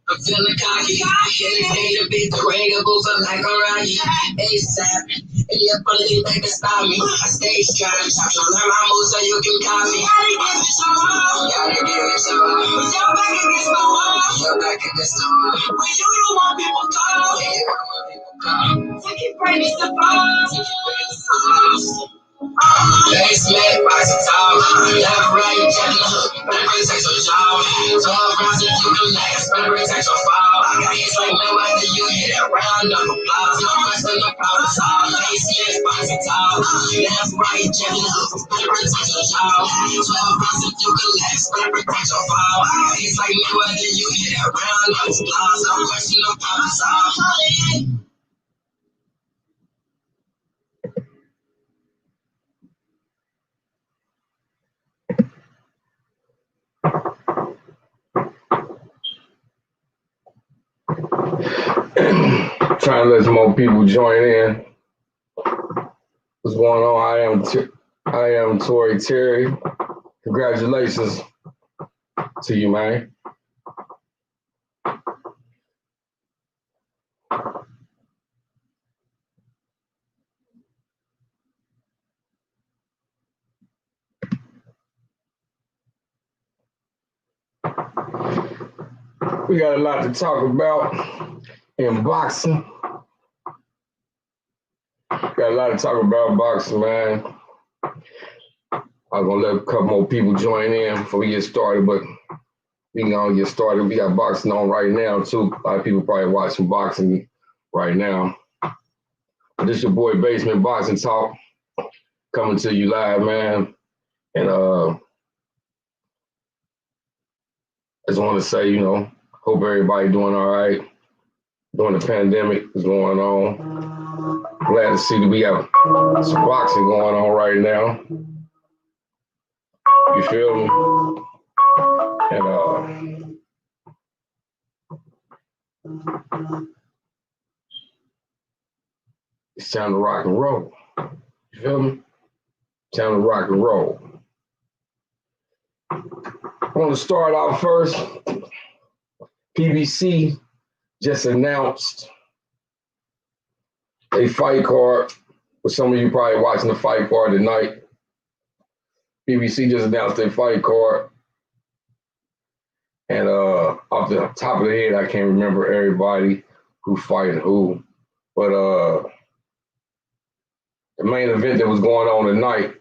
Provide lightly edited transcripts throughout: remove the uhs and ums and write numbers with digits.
I'm feeling cocky. Getting paid to beat the ring and move up like a Rocky. ASAP. And your bullet back to stop me. I stay strapped. So learn my moves so you can copy. Gotta give it some more. Your back against the wall. Your back against the wall. When you don't want people call. Yeah, you don't want people call. Take it right to the ball. Basement, boxing tall, left, right, jab, hook, better protect your jaw. 12 rounds if you can last, better protect your fall. I got hits like Mayweather, you hit that round of applause. No question, no problem solved. Basement, boxing tall, left, right, jab, hook, better protect your jaw. 12 rounds if you can last, better protect your fall. I got hits like Mayweather, you hit that round of applause. No question, no problem solved. Trying to let some more people join in. What's going on? I am Tory Terry. Congratulations to you, man. We got a lot to talk about in boxing. Got a lot to talk about boxing, man. I'm gonna let a couple more people join in before we get started, but we gonna get started. We got boxing on right now too. A lot of people probably watching boxing right now. But this your boy Basement Boxing Talk coming to you live, man. And I just want to say, hope everybody doing all right during the pandemic is going on. Glad to see that we have some boxing going on right now. You feel me? And it's time to rock and roll. You feel me? Time to rock and roll. I want to start off first. PBC just announced a fight card. For some of you probably watching the fight card tonight. PBC just announced a fight card. And off the top of the head, I can't remember everybody who's fighting who. But the main event that was going on tonight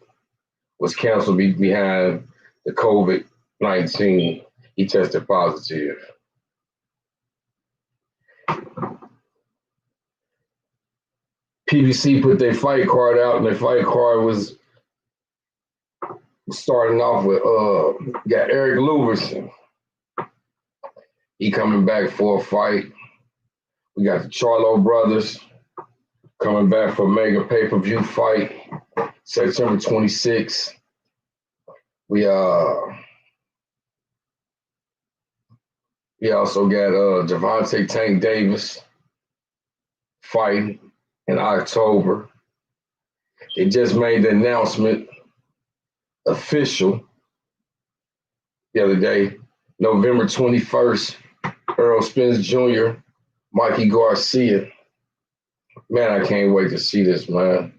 was canceled behind the COVID-19. He tested positive. PBC put their fight card out, and their fight card was starting off with got Eric Lubberson. He coming back for a fight. We got the Charlo brothers coming back for a mega pay-per-view fight, September 26th. We also got Gervonta Tank Davis fighting in October. They just made the announcement official the other day, November 21st, Earl Spence Jr., Mikey Garcia. Man, I can't wait to see this, man.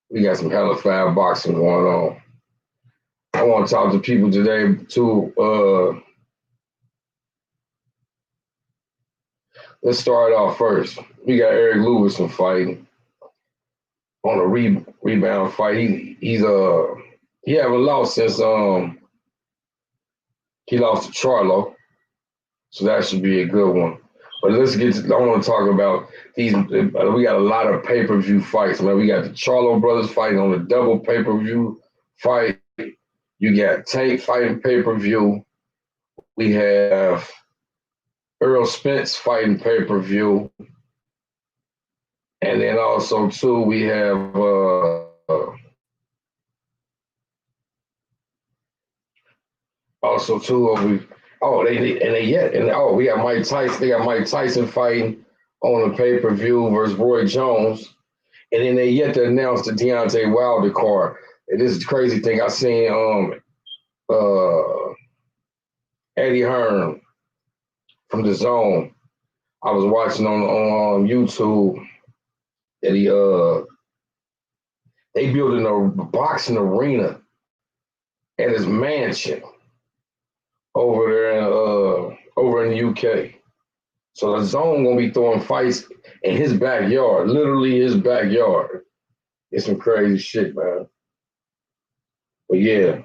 We got some hella fab boxing going on. I want to talk to people today, too. Let's start off first. We got Eric Lubberson fighting on a rebound fight. He haven't lost since he lost to Charlo, so that should be a good one. But let's get to, I want to talk about these. We got a lot of pay-per-view fights, man. We got the Charlo brothers fighting on the double pay-per-view fight. You got Tank fighting pay-per-view. We have Earl Spence fighting pay-per-view. And then also, too, we have we got Mike Tyson. They got Mike Tyson fighting on the pay-per-view versus Roy Jones. And then they yet to announce the Deontay Wilder card. And this is the crazy thing. I seen Eddie Hearn from The Zone. I was watching on YouTube that they building a boxing arena at his mansion over in the UK. So The Zone gonna be throwing fights in his backyard, literally his backyard. It's some crazy shit, man. But yeah,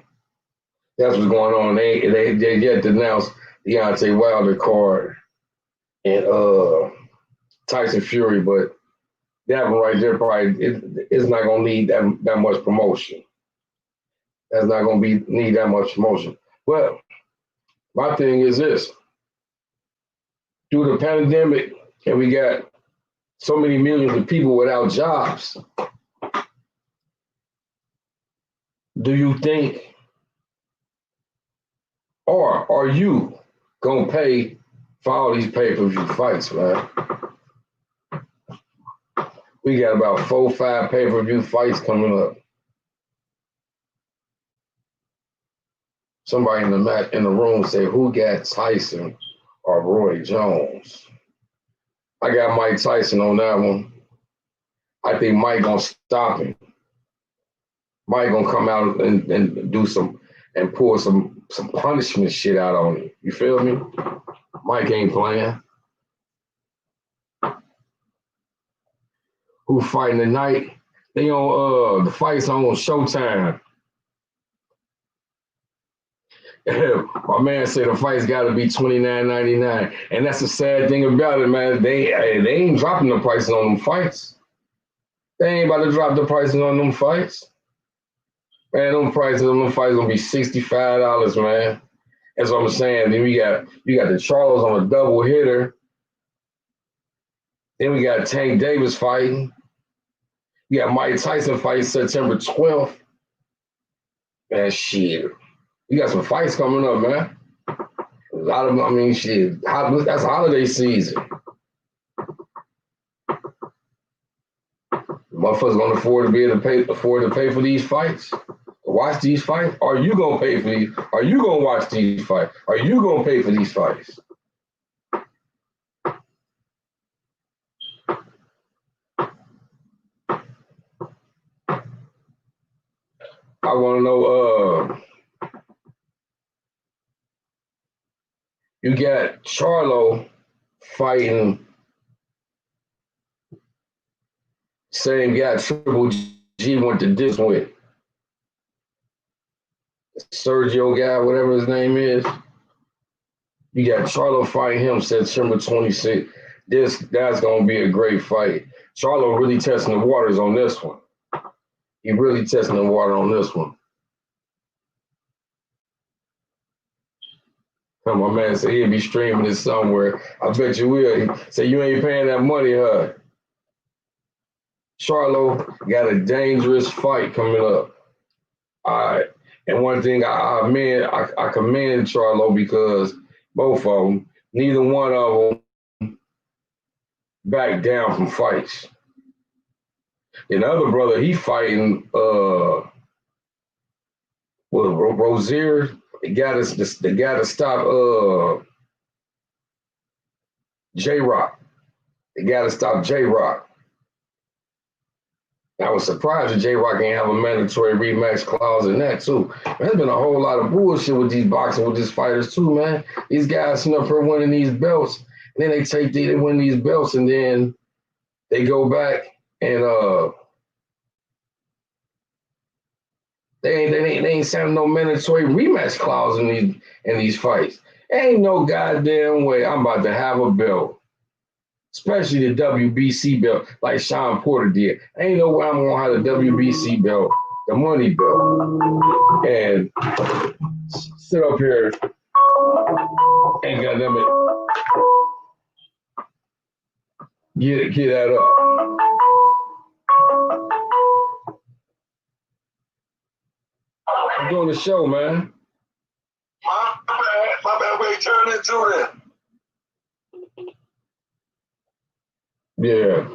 that's what's going on. They yet to announce Deontay Wilder card and Tyson Fury, but that one right there probably it's not gonna need that much promotion. That's not gonna need that much promotion. Well, my thing is this: through the pandemic, and we got so many millions of people without jobs. Do you think, or are you gonna pay for all these pay-per-view fights, man? We got about 4-5 pay-per-view fights coming up. Somebody in the room say, who got Tyson or Roy Jones? I got Mike Tyson on that one. I think Mike gonna stop him. Mike gonna come out and do some and pull some punishment shit out on him. You feel me? Mike ain't playing. Who fighting tonight? They on the fights on Showtime. My man said the fights got to be $29.99, and that's the sad thing about it, man. They ain't dropping the prices on them fights. They ain't about to drop the prices on them fights. Man, them prices on them fights gonna be $65, man. That's what I'm saying. Then you got the Charlos on a double hitter. Then we got Tank Davis fighting. You got Mike Tyson fighting September 12th. Man, shit. We got some fights coming up, man. A lot of, shit. That's holiday season. Motherfuckers gonna afford to pay for these fights. Watch these fights. Are you gonna pay for these? Are you gonna watch these fights? Are you gonna pay for these fights? I want to know. You got Charlo fighting same guy Triple G went to this with. Sergio guy, whatever his name is. You got Charlo fighting him September 26th. That's gonna be a great fight. Charlo really testing the waters on this one. He really testing the water on this one. My man said he'll be streaming this somewhere. I bet you will. He said you ain't paying that money, huh? Charlo got a dangerous fight coming up. All right. And one thing I commend Charlo because both of them, neither one of them backed down from fights. And the other brother, he fighting Rozier. They got to stop J-Rock. They got to stop J-Rock. I was surprised that J-Rock ain't have a mandatory rematch clause in that too. There's been a whole lot of bullshit with these boxing, with these fighters too, man. These guys sitting up here winning these belts, and then they win these belts, and then they go back and they ain't signing no mandatory rematch clause in these fights. Ain't no goddamn way I'm about to have a belt especially the WBC belt, like Sean Porter did. Ain't no way I'm gonna have the WBC belt, the money belt, and sit up here and goddamn it, get that up. I'm doing the show, man. My bad, we turned into that. Yeah,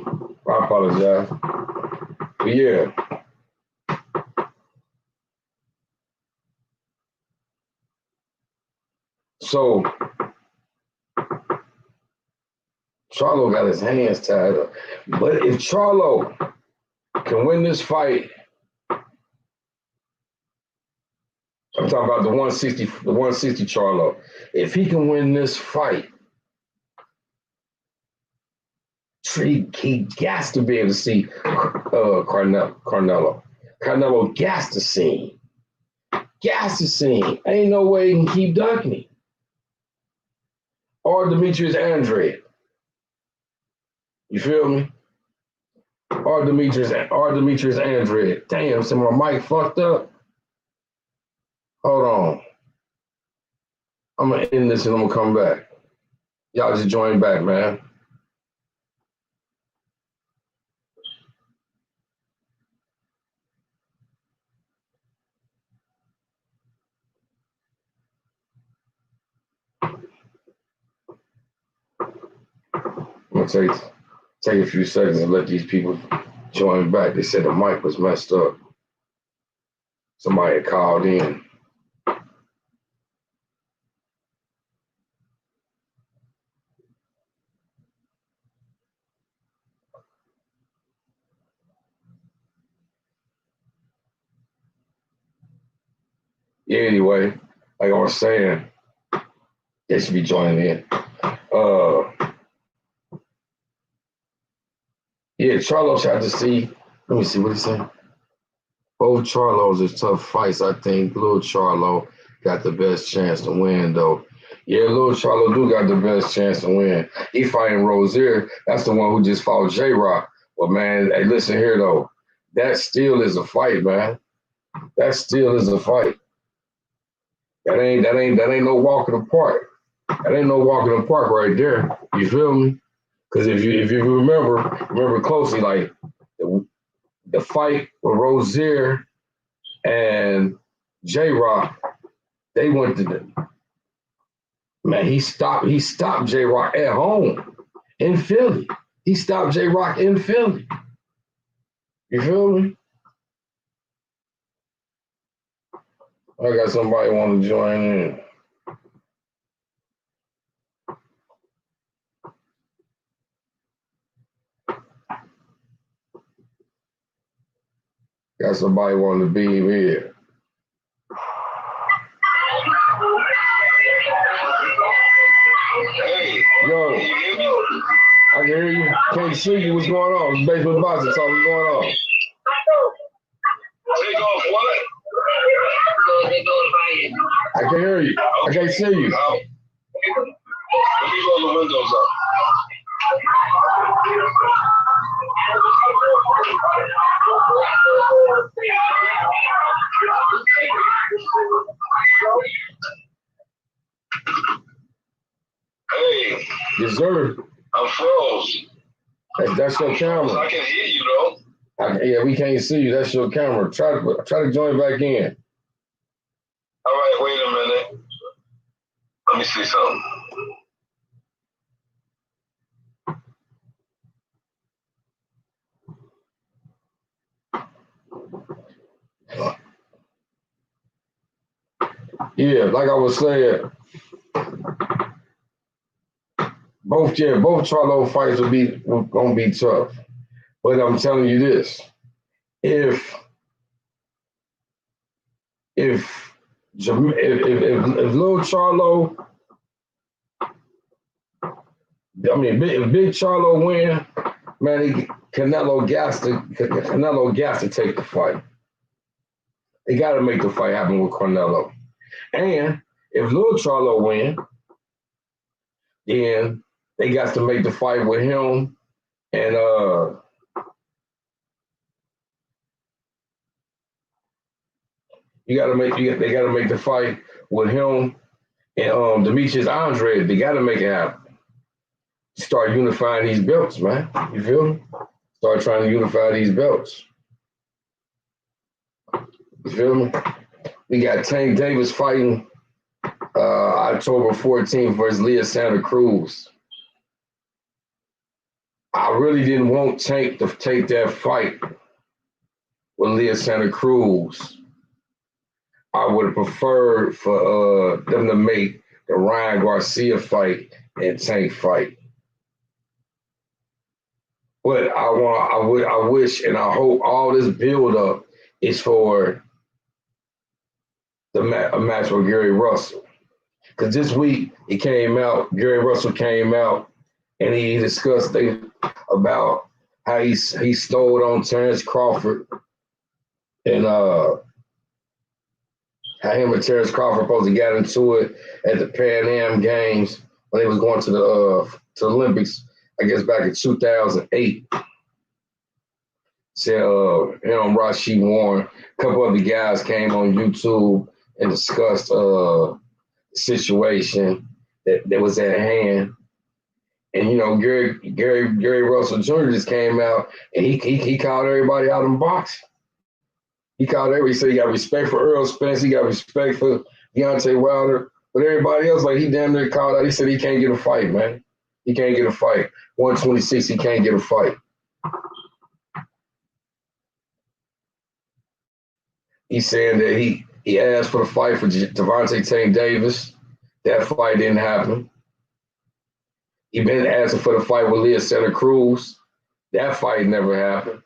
I apologize. But yeah. So Charlo got his hands tied up. But if Charlo can win this fight, I'm talking about the 160 Charlo. If he can win this fight, he has to be able to see Canelo. Canelo gas to see him. Gas to see him. Ain't no way he can keep ducking him. Or Demetrius Andrade. You feel me? Or Demetrius Andrade. Damn, so my mic fucked up. Hold on. I'm gonna end this and I'm gonna come back. Y'all just join back, man. I'm gonna take a few seconds and let these people join back. They said the mic was messed up. Somebody had called in. Yeah, anyway, like I was saying, they should be joining in. Yeah, Charlo's had to see. Let me see what he said. Both Charlos is tough fights. I think Lil Charlo got the best chance to win, though. Yeah, Lil Charlo do got the best chance to win. He fighting Rozier. That's the one who just fought J-Rock. But man, hey, listen here though. That still is a fight, man. That still is a fight. That ain't no walk in the park. That ain't no walk in the park right there. You feel me? Because if you remember closely, like the fight with Rozier and J-Rock, they went to the man. He stopped J-Rock at home in Philly. He stopped J-Rock in Philly. You feel me? I got somebody want to join in. Got somebody want to be here. Hey, Yo, I can hear you. Can't see you. What's going on? It's Basement Boxing Talk. What's going on? Take off what? I can hear you. I can't see you. Let me roll the windows up. Hey. Yes, sir. I'm froze. That's your camera. I can hear you though. Yeah, we can't see you. That's your camera. Try to join back in. All right, wait a minute. Let me see something. Yeah, like I was saying, both Charlo fights will gonna be tough. But I'm telling you this: if Lil Charlo, if Big Charlo win, man, Canelo gas to take the fight. They got to make the fight happen with Canelo. And if Lil Charlo win, then they got to make the fight with him and they got to make the fight with him and Demetrius Andrade. They got to make it happen. Start unifying these belts, man. You feel me? Start trying to unify these belts. You feel me? We got Tank Davis fighting October 14th versus Leah Santa Cruz. I really didn't want Tank to take that fight with Leah Santa Cruz. I would have preferred for them to make the Ryan Garcia fight and Tank fight. But I wish and I hope all this build up is for a match with Gary Russell. Because this week it came out, Gary Russell came out and he discussed about how he stole on Terrence Crawford and how him and Terrence Crawford supposed to get into it at the Pan Am Games when they was going to the Olympics, I guess back in 2008. So Rashid Warren, a couple of the guys came on YouTube and discussed the situation that was at hand. And Gary Russell Jr. just came out and he called everybody out in boxing. He said he got respect for Earl Spence, he got respect for Deontay Wilder, but everybody else, like he damn near called out. He said he can't get a fight, man. He can't get a fight. 126, he can't get a fight. He's saying that he asked for the fight for Gervonta Tank Davis. That fight didn't happen. He been asking for the fight with Leah Santa Cruz. That fight never happened.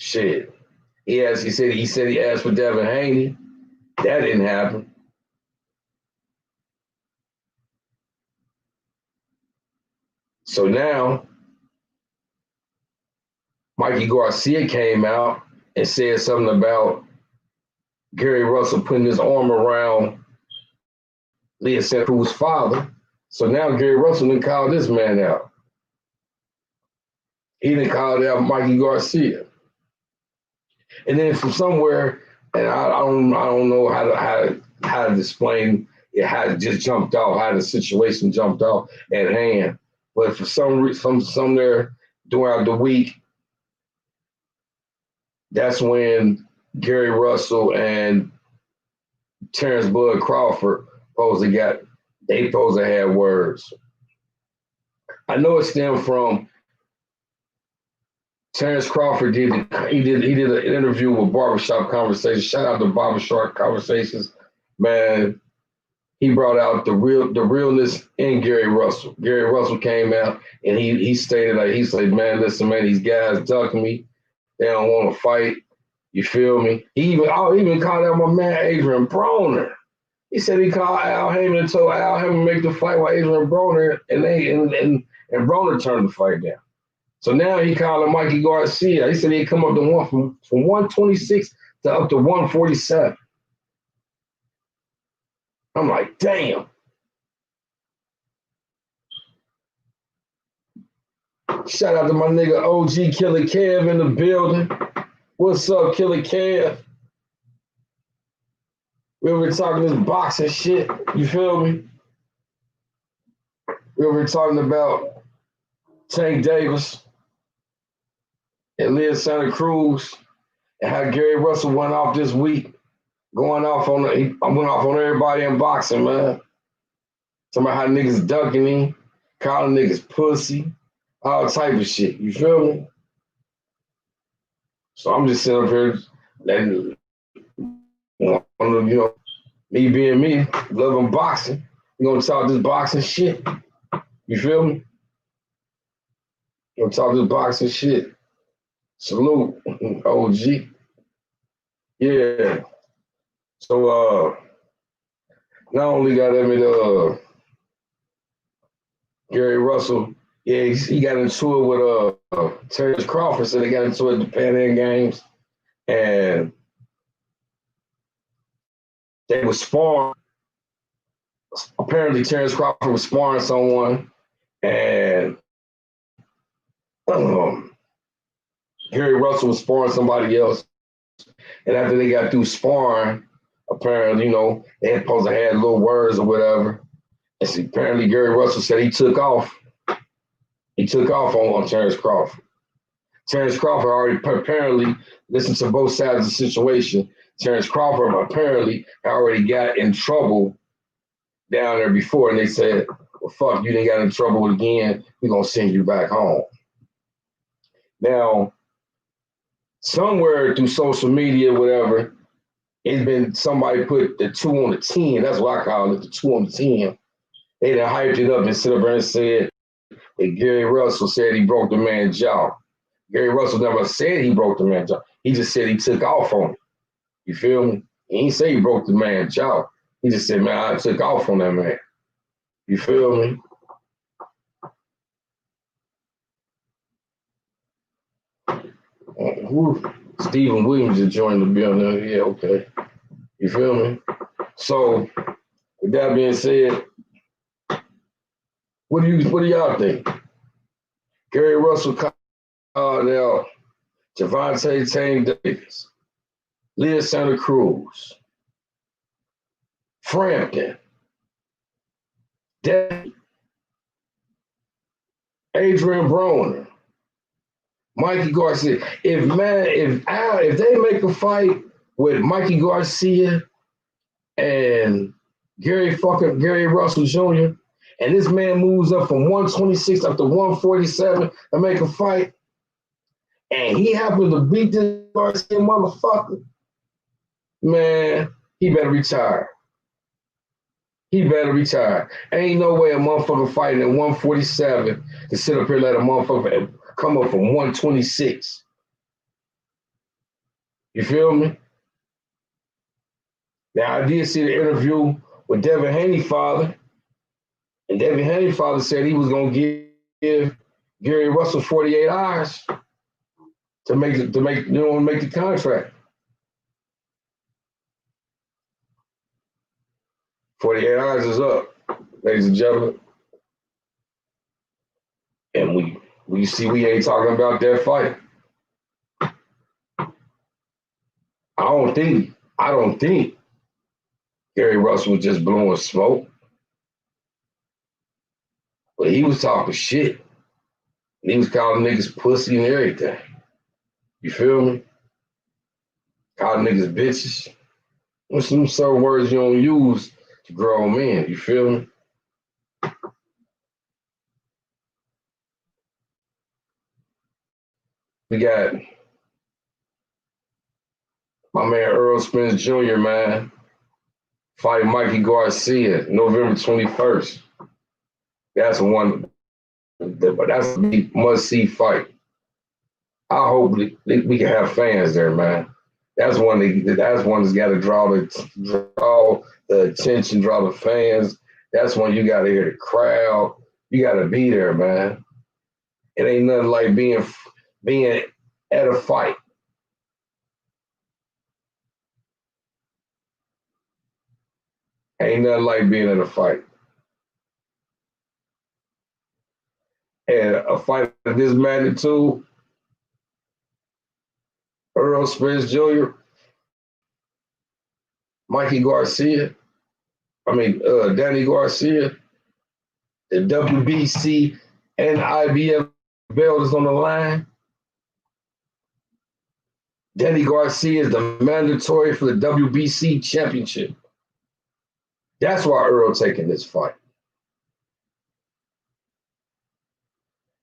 Shit. He said he asked for Devin Haney. That didn't happen. So now Mikey Garcia came out and said something about Gary Russell putting his arm around Leah Santa Cruz's father. So now Gary Russell didn't call this man out. He didn't call out Mikey Garcia. And then from somewhere, and I don't know how to explain it, how it just jumped off, how the situation jumped off at hand. But for some there throughout the week, that's when Gary Russell and Terrence Bud Crawford supposed to have words. I know it stemmed from Terrence Crawford did an interview with Barbershop Conversations. Shout out to Barbershop Conversations, man. He brought out the realness in Gary Russell. Gary Russell came out and he stated man, listen, man, these guys duck me. They don't want to fight. You feel me? He even called out my man Adrian Broner. He said he called Al Heyman and told Al Heyman to make the fight with Adrian Broner, and Broner turned the fight down. So now he calling Mikey Garcia. He said he'd come up to from 126 to up to 147. I'm like, damn. Shout out to my nigga OG Killer Kev in the building. What's up, Killer Kev? We were talking this boxing shit. You feel me? We were talking about Tank Davis and Leah Santa Cruz and how Gary Russell went off this week, went off on everybody in boxing, man. Talking about how niggas ducking him, calling niggas pussy, all type of shit. You feel me? So I'm just sitting up here letting, me being me, loving boxing. We're gonna talk this boxing shit. You feel me? We're gonna talk this boxing shit. Salute, OG. Yeah. So not only got Gary Russell, yeah, he got into it with Terrence Crawford, so they got into it at the Pan Am Games, and they were sparring apparently Terrence Crawford was sparring someone, and Gary Russell was sparring somebody else. And after they got through sparring, apparently, they had supposed to have little words or whatever. And see, apparently Gary Russell said he took off. He took off on Terrence Crawford. Terrence Crawford already apparently listened to both sides of the situation. Terrence Crawford apparently already got in trouble down there before, and they said, well, fuck, you didn't got in trouble again. We're going to send you back home. Now, somewhere through social media, whatever, it's been somebody put the 2 on the 10. That's what I call it, the 2 on the 10. They done hyped it up and sit up there and said that Gary Russell said he broke the man's jaw. Gary Russell never said he broke the man's jaw. He just said he took off on it. You feel me? He didn't say he broke the man's jaw. He just said, man, I took off on that man. You feel me? Stephen Williams just joined the building. Yeah, okay. You feel me? So, with that being said, what do y'all think? Gary Russell called out Gervonta Tank Davis, Leah Santa Cruz, Frampton, Adrian Broner, Mikey Garcia. If they make a fight with Mikey Garcia and Gary Russell Jr., and this man moves up from 126 up to 147 to make a fight, and he happens to beat this Garcia motherfucker, man, he better retire. He better retire. Ain't no way a motherfucker fighting at 147 to sit up here and let a motherfucker come up from 126. You feel me? Now, I did see the interview with Devin Haney father, and Devin Haney father said he was going to give Gary Russell 48 hours to make the contract. 48 hours is up, ladies and gentlemen. And we see we ain't talking about that fight. I don't think Gary Russell was just blowing smoke. But he was talking shit. And he was calling niggas pussy and everything. You feel me? Calling niggas bitches. There's some certain words you don't use to grown men. You feel me? We got my man Earl Spence Jr., man, fighting Mikey Garcia November 21st. That's one, but that's a must-see fight. I hope we can have fans there, man. That's one that's got to draw the attention, draw the fans. That's when you got to hear the crowd. You got to be there, man. It ain't nothing like being at a fight. Ain't nothing like being in a fight. And a fight of this magnitude, Earl Spence Jr., Danny Garcia, the WBC and IBF belt is on the line. Danny Garcia is the mandatory for the WBC championship. That's why Earl taking this fight.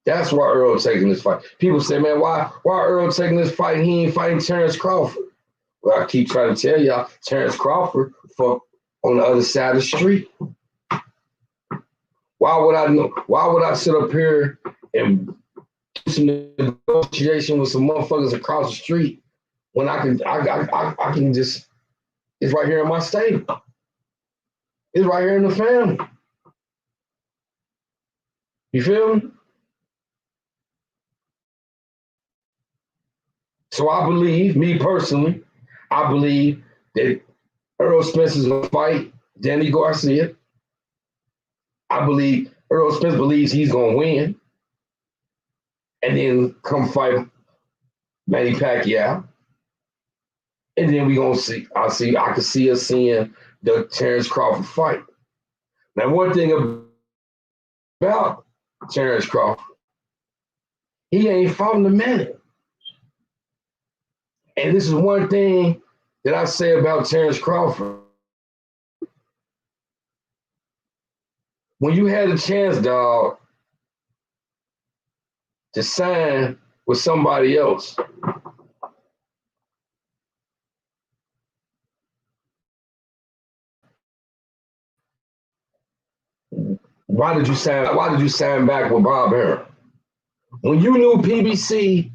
That's why Earl taking this fight. People say, man, why Earl taking this fight and he ain't fighting Terrence Crawford? Well, I keep trying to tell y'all, Terrence Crawford fought on the other side of the street. Why would I sit up here and do some negotiation with some motherfuckers across the street when I can just, it's right here in my state. It's right here in the family. You feel me? So I believe, me personally, I believe that Earl Spence is going to fight Danny Garcia. I believe Earl Spence believes he's gonna win, and then come fight Manny Pacquiao, and then we gonna see. I can see us seeing the Terrence Crawford fight. Now, one thing about Terrence Crawford, he ain't fought in a minute, and this is one thing that I say about Terrence Crawford. When you had a chance, dog, to sign with somebody else, why did you sign back with Bob Arum? When you knew PBC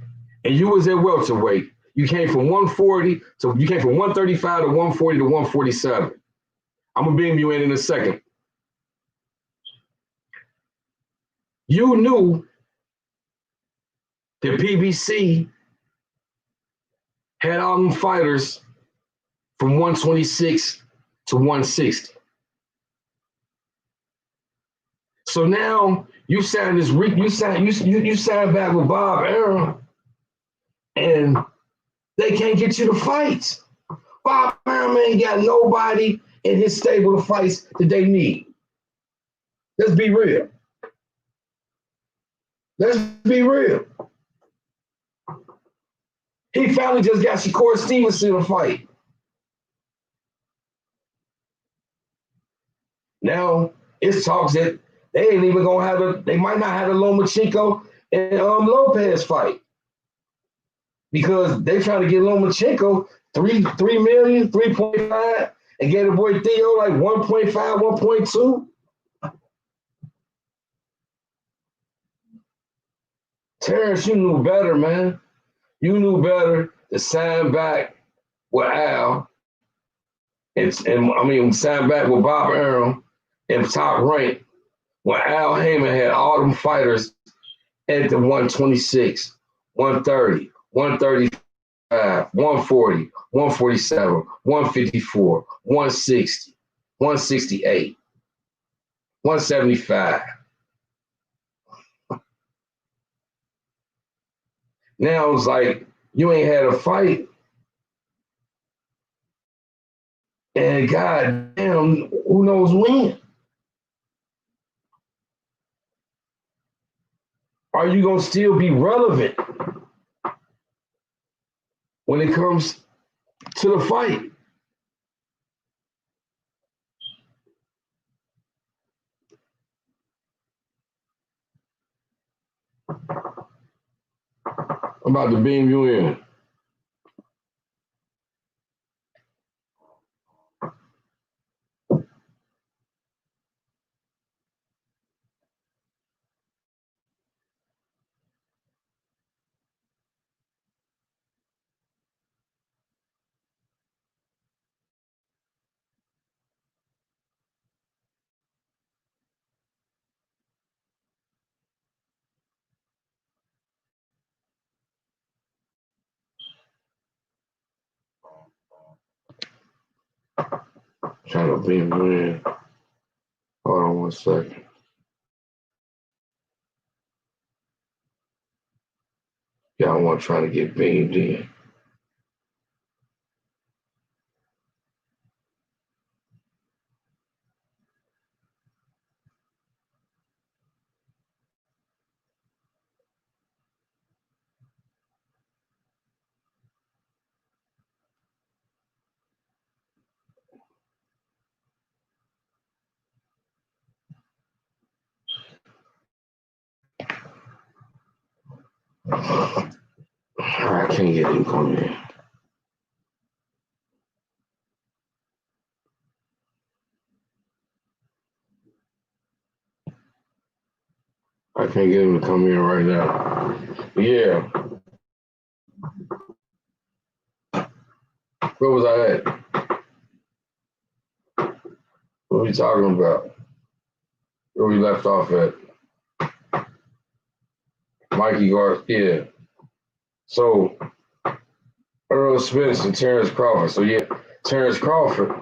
and you was at welterweight, you came from 140 to you came from 135 to 140 to 147. I'm gonna beam you in a second. You knew that PBC had all them fighters from 126 to 160. So now you signed back with Bob Arum, and they can't get you to fight. Bob Arum ain't got nobody in his stable of fights that they need. Let's be real. Let's be real. He finally just got Shakur Stevenson to fight. Now it's talks that they ain't even gonna have they might not have a Lomachenko and Lopez fight because they trying to get Lomachenko 3 million, 3.5, and get a boy Theo like 1.5, 1.2. Terrence, you knew better, man. You knew better to sign back with Al and sign back with Bob Arum and Top Rank when Al Heyman had all them fighters at the 126, 130, 135, 140, 147, 154, 160, 168, 175. Now it's like you ain't had a fight, and goddamn, who knows when? Are you gonna still be relevant when it comes to the fight? I'm about to beam you in. Trying to beam you in. Hold on one second. Y'all want to try to get beamed in. I can't get him coming in. I can't get him to come in right now. Yeah. Where was I at? What are we talking about? Where we left off at? Mikey Garcia. So Earl Spence and Terrence Crawford. So yeah, Terrence Crawford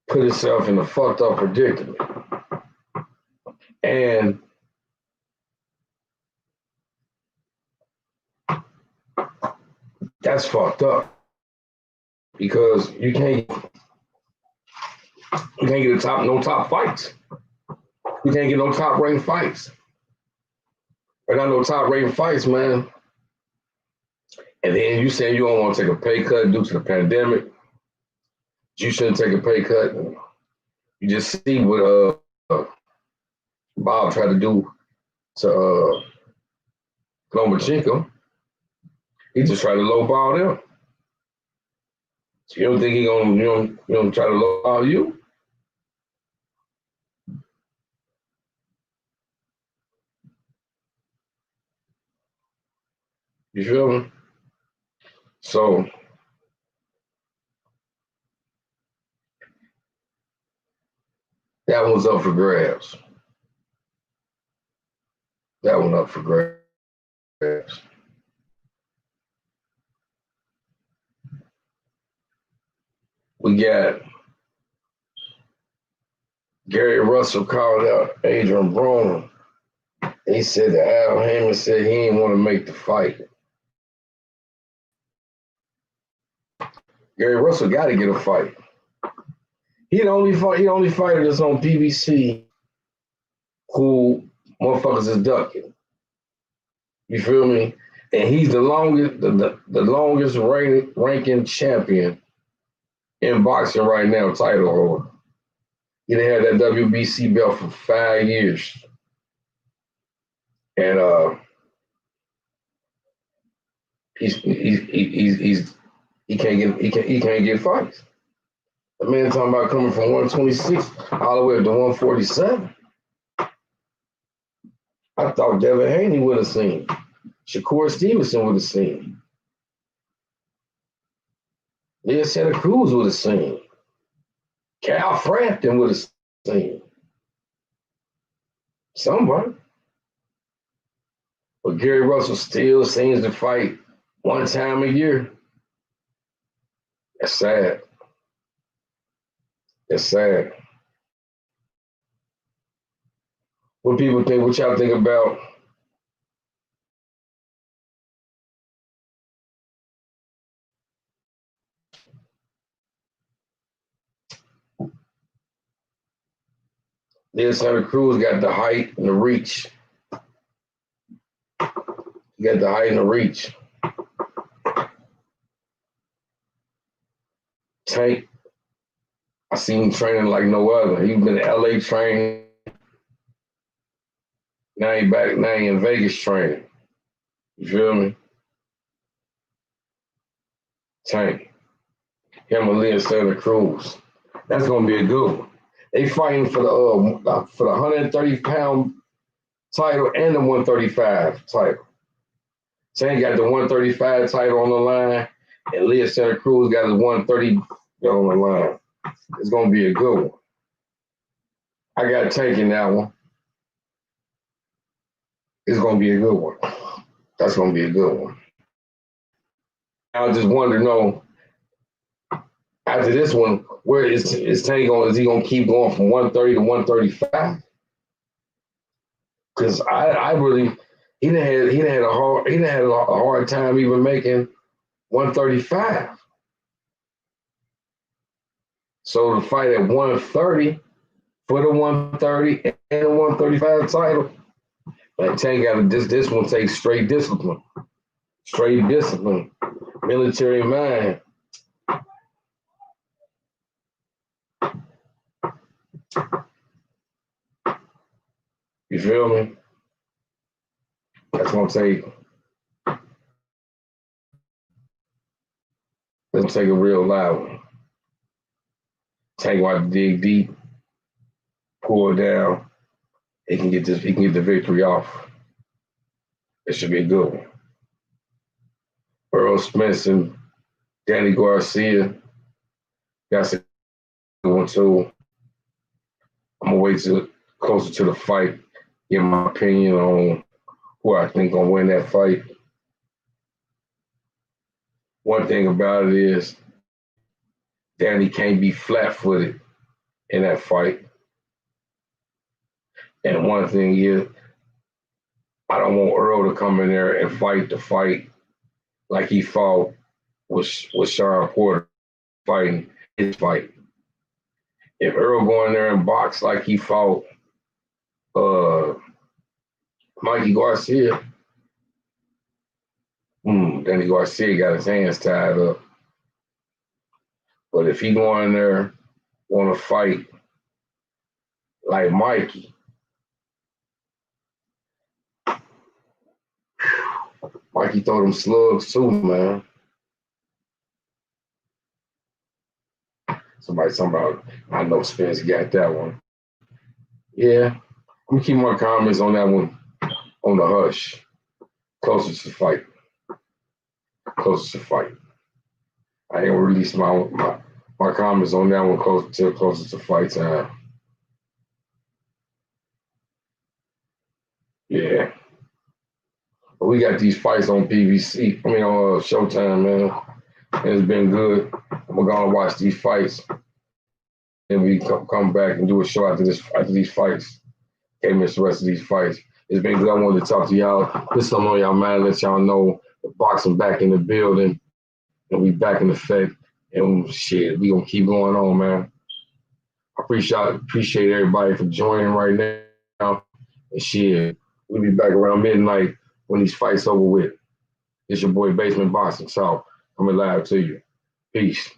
put himself in a fucked up predicament. And that's fucked up because you can't get no top fights. You can't get no top ranked fights. I got no top ranked fights, man. And then you say you don't want to take a pay cut due to the pandemic. You shouldn't take a pay cut. You just see what Bob tried to do to Lomachenko. He just tried to lowball them. So you don't think he gonna you don't try to lowball you? You feel me? So that one's up for grabs. That one up for grabs. We got Gary Russell called out Adrian Broner. He said that Al Hammond said he didn't want to make the fight. Gary Russell got to get a fight. He the only fighter that's on PBC who motherfuckers is ducking. You feel me? And he's the longest ranking champion in boxing right now, title holder. He had that WBC belt for 5 years. And he can't get fights. The man talking about coming from 126 all the way up to 147. I thought Devin Haney would have seen. Shakur Stevenson would have seen. Leah Santa Cruz would have seen. Cal Frampton would have seen. Somebody. But Gary Russell still seems to fight one time a year. That's sad. It's sad. What people think, what y'all think about Leah Santa Cruz got the height and the reach. He got the height and the reach. Tank, I seen him training like no other. He's been in LA training. Now he in Vegas training. You feel me? Tank. Him and Leah Santa Cruz. That's gonna be a good one. They fighting for the 130-pound title and the 135 title. Tank got the 135 title on the line, and Leah Santa Cruz got the 130 on the line. It's gonna be a good one. I got Tank in that one. It's gonna be a good one. That's gonna be a good one. I just wanted to know after this one, where is Tank going? Is he gonna keep going from 130 to 135? Because I really he done had a hard time even making 135. So to fight at 130 for the 130 and the 135 title, like Tank got this one takes straight discipline, military mind. You feel me? That's gonna take a real loud one. Tank want to dig deep, pull it down. He can get the victory off. It should be a good one. Earl Spence and Danny Garcia. That's a good one too. I'm gonna wait till closer to the fight, give my opinion on who I think gonna win that fight. One thing about it is Danny can't be flat-footed in that fight. And one thing is, I don't want Earl to come in there and fight the fight like he fought with Shawn Porter fighting his fight. If Earl go in there and box like he fought Mikey Garcia, Danny Garcia got his hands tied up. But if he go in there want to fight like Mikey, Mikey throw them slugs too, man. Somebody talking about, I know Spence got that one. Yeah, I'm gonna keep my comments on that one on the hush. Closest to fight. Closest to fight. I ain't released my comments on that one closer to fight time. Yeah. But we got these fights on PBC. I mean on Showtime, man. It's been good. We're gonna watch these fights. And we come back and do a show after these fights. Can't miss the rest of these fights. It's been good. I wanted to talk to y'all. Put something on y'all mind, let y'all know the boxing back in the building. And we back in effect. And shit, we gonna keep going on, man. I appreciate everybody for joining right now. And shit, we'll be back around midnight when these fights over with. It's your boy Basement Boxing Talk. Coming live to you. Peace.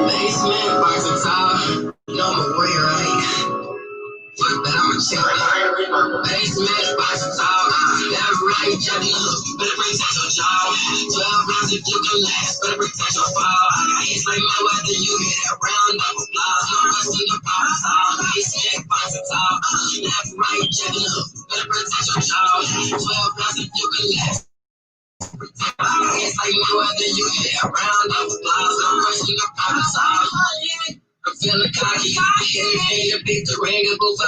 Basement Boxing Talk. No more way, right? Fuck that, I'ma check it. Basement Boxing Talk. Left, right, jab, look. Better protect your jaw. 12 rounds if you can last. Better protect your fall. I got hits like Mayweather, you hear that round of applause. No rest in the problem solved. Basement Boxing Talk. Left, right, jab, look. Better protect your jaw. 12 rounds if you can last. It's like Mayweather, you hear that round of applause. No rest in the problem solved. I'm feeling cocky. Hit it, big the ring, and both